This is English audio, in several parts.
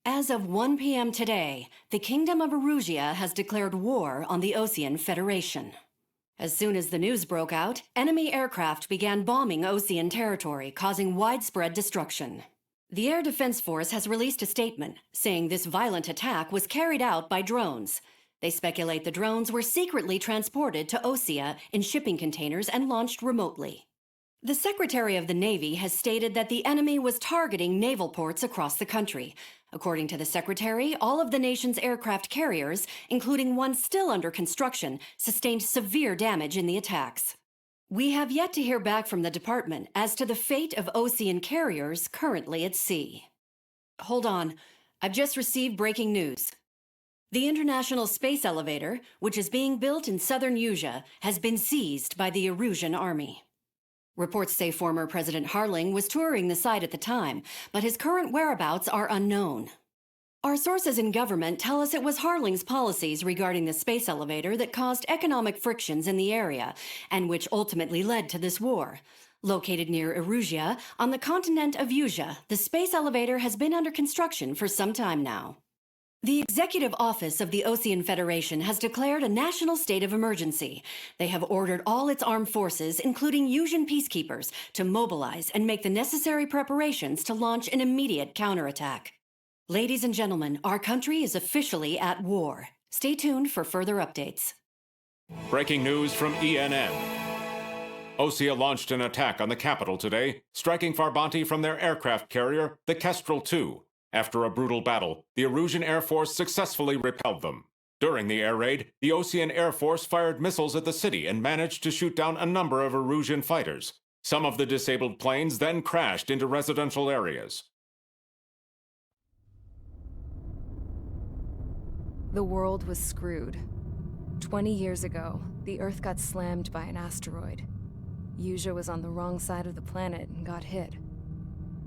As of 1 p.m. today, the Kingdom of Erusia has declared war on the Osean Federation. As soon as the news broke out, enemy aircraft began bombing Osean territory, causing widespread destruction. The Air Defense Force has released a statement saying this violent attack was carried out by drones. They speculate the drones were secretly transported to Osea in shipping containers and launched remotely. The Secretary of the Navy has stated that the enemy was targeting naval ports across the country. According to the Secretary, all of the nation's aircraft carriers, including one still under construction, sustained severe damage in the attacks. We have yet to hear back from the department as to the fate of Osean carriers currently at sea. Hold on, I've just received breaking news. The International Space Elevator, which is being built in southern Usia, has been seized by the Erusian army. Reports say former President Harling was touring the site at the time, but his current whereabouts are unknown. Our sources in government tell us it was Harling's policies regarding the space elevator that caused economic frictions in the area, and which ultimately led to this war. Located near Erusia, on the continent of Usia, the space elevator has been under construction for some time now. The Executive Office of the Osean Federation has declared a national state of emergency. They have ordered all its armed forces, including Usian peacekeepers, to mobilize and make the necessary preparations to launch an immediate counterattack. Ladies and gentlemen, our country is officially at war. Stay tuned for further updates. Breaking news from ENN. Osea launched an attack on the capital today, striking Farbanti from their aircraft carrier, the Kestrel II. After a brutal battle, the Erusian Air Force successfully repelled them. During the air raid, the Osean Air Force fired missiles at the city and managed to shoot down a number of Erusian fighters. Some of the disabled planes then crashed into residential areas. The world was screwed. 20 years ago, the Earth got slammed by an asteroid. Usia was on the wrong side of the planet and got hit.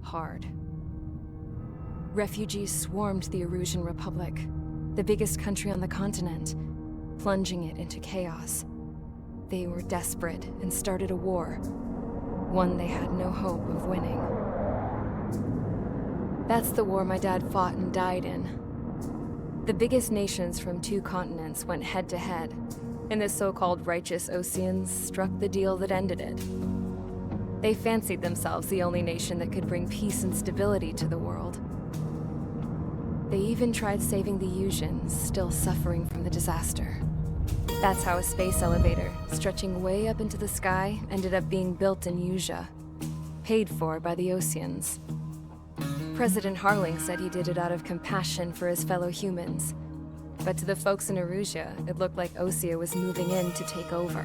Hard. Refugees swarmed the Erusian Republic, the biggest country on the continent, plunging it into chaos. They were desperate and started a war, one they had no hope of winning. That's the war my dad fought and died in. The biggest nations from 2 continents went head-to-head, and the so-called righteous Oseans struck the deal that ended it. They fancied themselves the only nation that could bring peace and stability to the world. They even tried saving the Usians, still suffering from the disaster. That's how a space elevator, stretching way up into the sky, ended up being built in Usia, paid for by the Oseans. President Harling said he did it out of compassion for his fellow humans. But to the folks in Erusia, it looked like Osea was moving in to take over.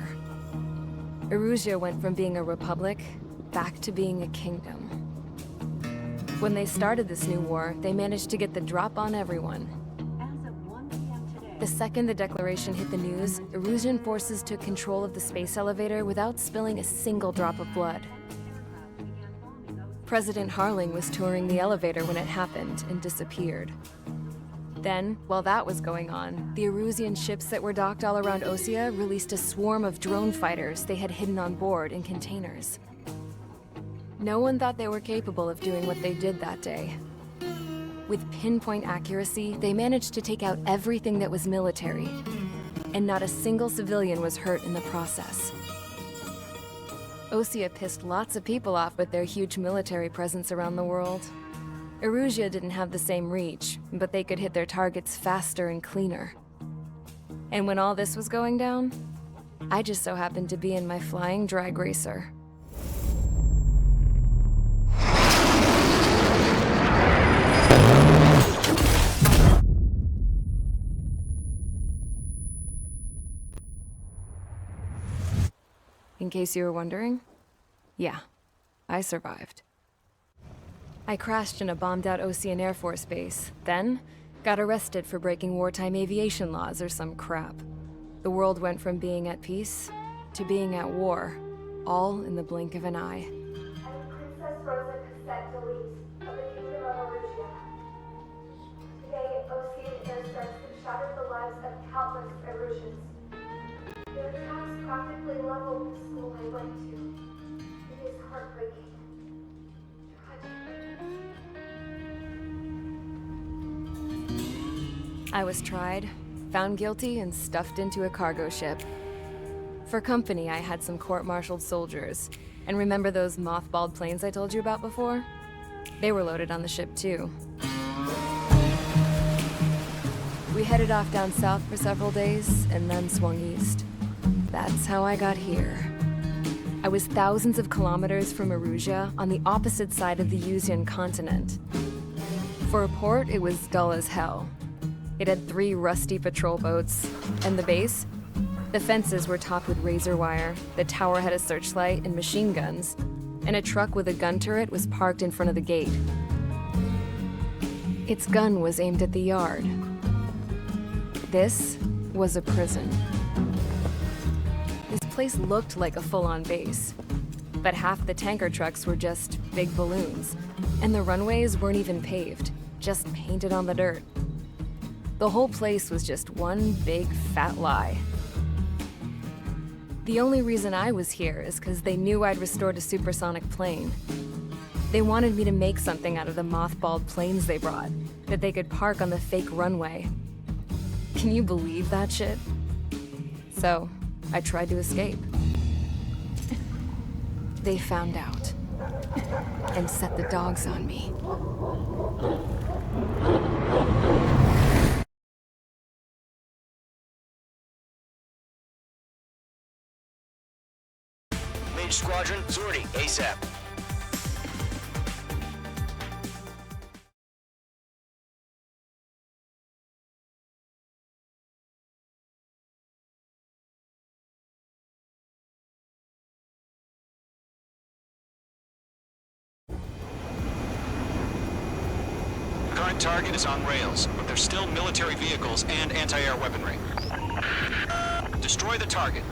Erusia went from being a republic back to being a kingdom. When they started this new war, they managed to get the drop on everyone. The second the declaration hit the news, Erusian forces took control of the space elevator without spilling a single drop of blood. President Harling was touring the elevator when it happened and disappeared. Then, while that was going on, the Erusian ships that were docked all around Osea released a swarm of drone fighters they had hidden on board in containers. No one thought they were capable of doing what they did that day. With pinpoint accuracy, they managed to take out everything that was military, and not a single civilian was hurt in the process. Osea pissed lots of people off with their huge military presence around the world. Erusia didn't have the same reach, but they could hit their targets faster and cleaner. And when all this was going down, I just so happened to be in my flying drag racer. In case you were wondering, yeah, I survived. I crashed in a bombed-out Osean Air Force base, then got arrested for breaking wartime aviation laws or some crap. The world went from being at peace to being at war, all in the blink of an eye. Princess Rosa Cassette Delete of the Kingdom of Erusia. Today, Osean airstrikes have shattered the lives of countless Erusians. Their attacks practically leveled the school I went to. It is heartbreaking. Tragic. I was tried, found guilty, and stuffed into a cargo ship. For company, I had some court-martialed soldiers. And remember those mothballed planes I told you about before? They were loaded on the ship too. We headed off down south for several days, and then swung east. That's how I got here. I was thousands of kilometers from Erusia, on the opposite side of the Yuzian continent. For a port, it was dull as hell. It had 3 rusty patrol boats. And the base? The fences were topped with razor wire, the tower had a searchlight and machine guns, and a truck with a gun turret was parked in front of the gate. Its gun was aimed at the yard. This was a prison. This place looked like a full-on base, but half the tanker trucks were just big balloons, and the runways weren't even paved, just painted on the dirt. The whole place was just one big fat lie. The only reason I was here is because they knew I'd restored a supersonic plane. They wanted me to make something out of the mothballed planes they brought, that they could park on the fake runway. Can you believe that shit? So, I tried to escape. They found out, and set the dogs on me. Mage Squadron, sortie, ASAP. Current target is on rails, but there's still military vehicles and anti-air weaponry. Destroy the target.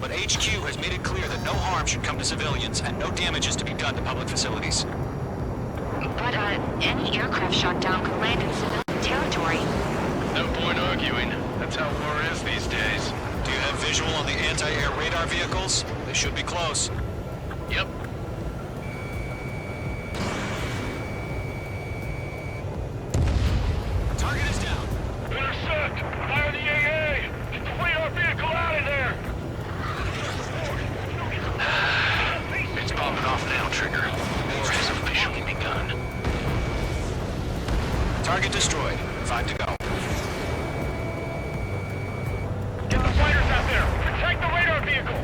But HQ has made it clear that no harm should come to civilians and no damage is to be done to public facilities. But, any aircraft shot down could land in civilian territory. No point arguing. That's how war is these days. Do you have visual on the anti-air radar vehicles? They should be close. Yep. Target is down. Intercept! Fire the AA! Get the radar vehicle out of there! It's popping off now, Trigger. War has officially begun. Target destroyed. 5 to go. Get the fighters out there! Protect the radar vehicle!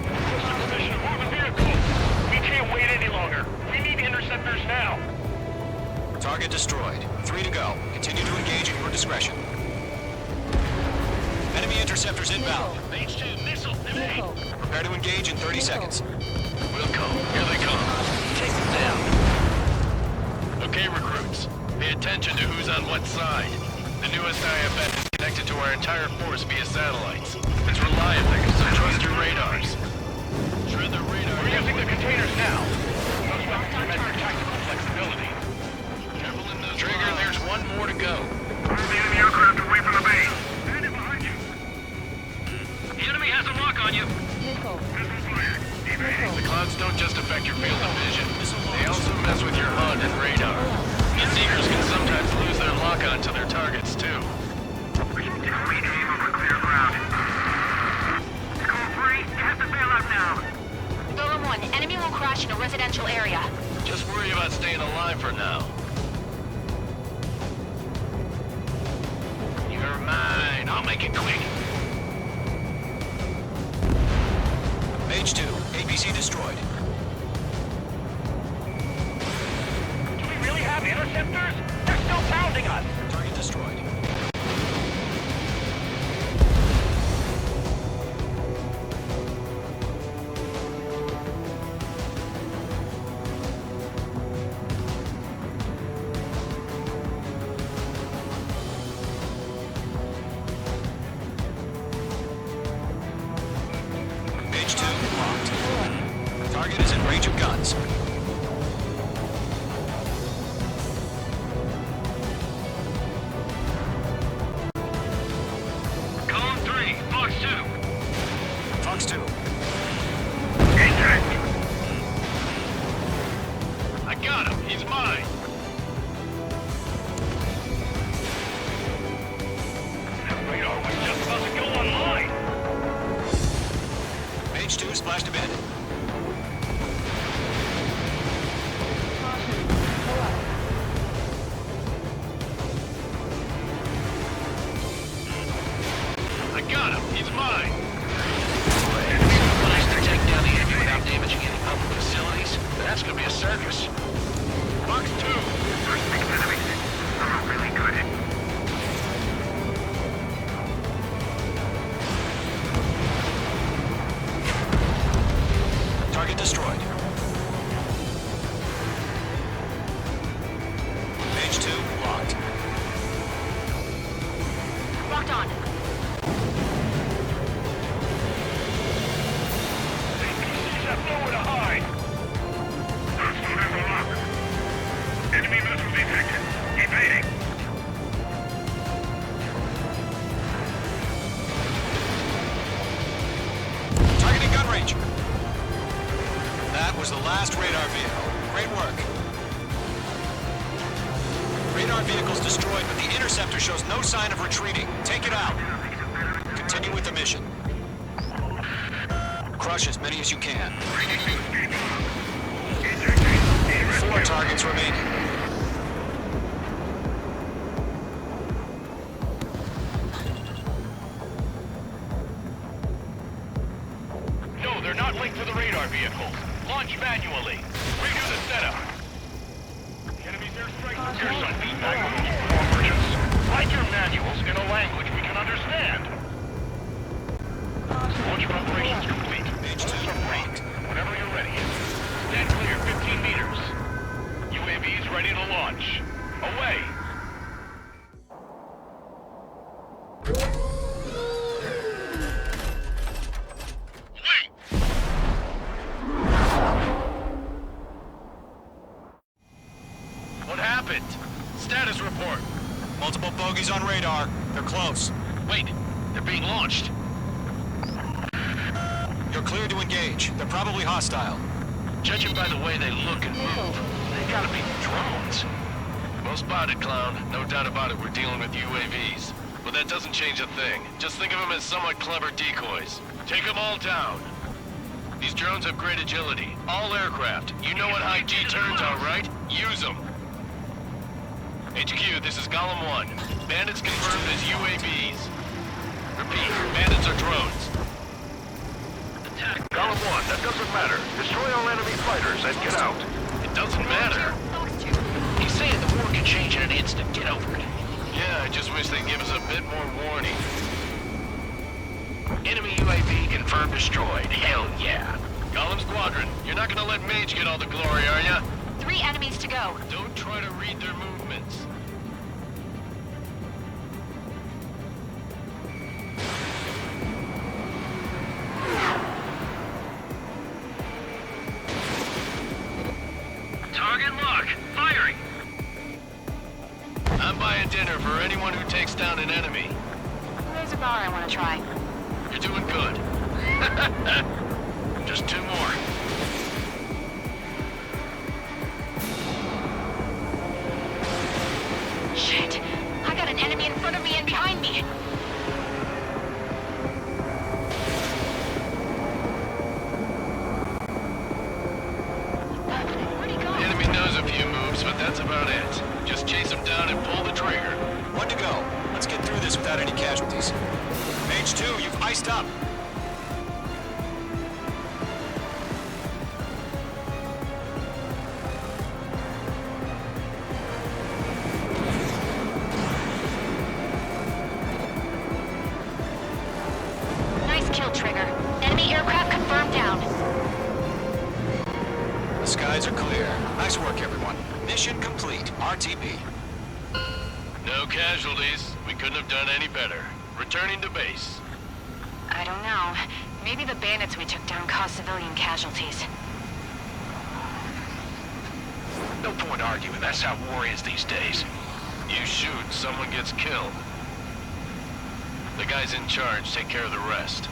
Permission to move the vehicle! We can't wait any longer. We need interceptors now. Target destroyed. 3 to go. Continue to engage at your discretion. Enemy interceptors inbound. H2 missile, evade! Prepare to engage in 30 seconds. We'll come. Here they come. Take them down. Okay, recruits. Pay attention to who's on what side. The newest IFF is connected to our entire force via satellites. It's reliable, so trust your radars. Shred the radar. We're using the containers now. Those weapons are meant for tactical flexibility. Careful in those Trigger, there's one more to go. Move the enemy aircraft away from the base. Standing behind you. The enemy has a lock on you. Missile fire. The clouds don't just affect your field of vision. They also mess with your HUD and radar. The Seekers can sometimes lose their lock-on to their targets, too. We should definitely aim over clear ground. Call 3, you have to bail out now. Golem 1, enemy will crash in a residential area. Just worry about staying alive for now. You're mine. I'll make it quick. Mage 2, ABC destroyed. Do we really have interceptors? They're still pounding us. Target destroyed. Mage 2, locked. Target is in range of guns. Column 3, Fox 2. Fox 2. Engage! I got him. He's mine. Flashed abandoned. I got him. He's mine. Nice to take down the enemy without damaging any public facilities. That's gonna be a circus. Box 2. First big enemy. Really good. Target destroyed. Page 2 locked. Locked on. APCs have nowhere to hide. Enemy missile detected. Evading. Targeting gun range. That was the last radar vehicle. Great work. Radar vehicle's destroyed, but the interceptor shows no sign of retreating. Take it out. Continue with the mission. Crush as many as you can. 4 targets remaining. No, they're not linked to the radar vehicle. Launch manually. Redo the setup. Enemy's airstrike. Here's some feedback from those poor merchants. Write your manuals in a language we can understand. Launch preparations complete. Page 2 locked. Whenever you're ready. Stand clear, 15 meters. UAVs ready to launch. Away! Wait! What happened? Status report. Multiple bogeys on radar. They're close. Wait, they're being launched. You're clear to engage. They're probably hostile. Judging by the way they look and move, they gotta be drones. Well spotted, clown. No doubt about it, we're dealing with UAVs. But that doesn't change a thing. Just think of them as somewhat clever decoys. Take them all down. These drones have great agility. All aircraft. You know what high G turns are, right? Use them. HQ, this is Golem 1. Bandits confirmed as UAVs. Repeat, bandits are drones. Attack. Golem 1, that doesn't matter. Destroy all enemy fighters and get out. It doesn't matter. He's saying the war can change in an instant. Get over it. Yeah, I just wish they'd give us a bit more warning. Enemy UAV confirmed destroyed. Hell yeah. Golem Squadron, you're not gonna let Mage get all the glory, are ya? 3 enemies to go. Don't try to read their movements. Target lock. Firing. I'm buying dinner for anyone who takes down an enemy. There's a bar I want to try. You're doing good. Just 2 more. Shit. I got an enemy in front of me and behind me. Where'd he go? The enemy knows a few moves, but that's about it. Just chase him down and pull the trigger. 1 to go. Let's get through this without any casualties. Page 2, you've iced up. Nice kill, Trigger. Enemy aircraft confirmed down. The skies are clear. Nice work, everyone. Mission complete. RTB. No casualties. We couldn't have done any better. Returning to base. I don't know. Maybe the bandits we took down caused civilian casualties. No point arguing. That's how war is these days. You shoot, someone gets killed. The guys in charge take care of the rest.